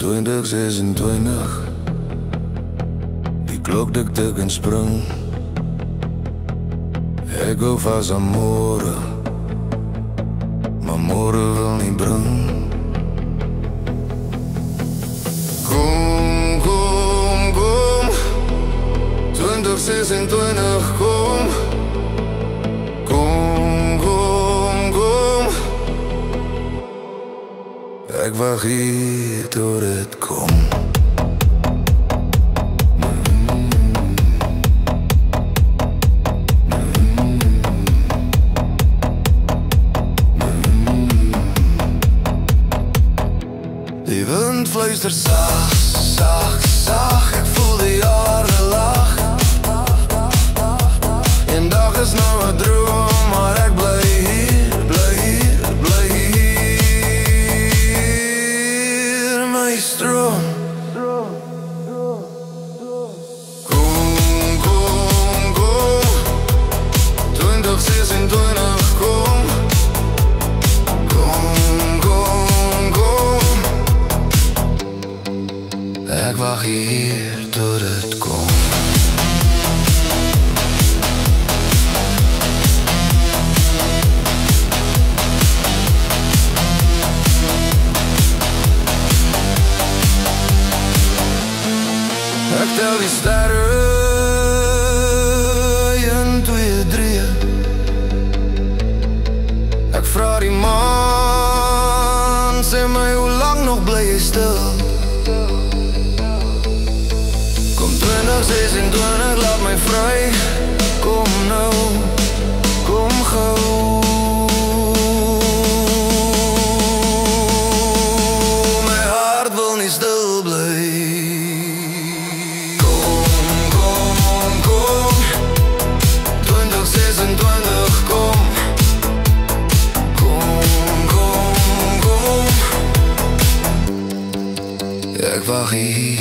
2026, die klok tik en spring. Ek hou vas aan môre, maar môre wil nie bring. Kom, kom, kom, 2026, kom. Kom, kom, kom, ek wag hier tot dit kom. Die wind fluister sag, sag, sag, ek voel die jare lag. Een dag is nou 'n droom, maar ek bly hier, bly hier, bly hier, my stroom. Kom, kom, kom, 2026, kom. Ek wag hier tot dit kom. Ek tel die sterre, 1, 2, 3. Ek vra die maan, sê my hoe lang nog bly jy stil? 2026, laat my vry. Kom nou, kom gou. My hart wil nie stil bly. Kom, kom, kom, 2026, kom. Kom, kom, kom, ek wag hier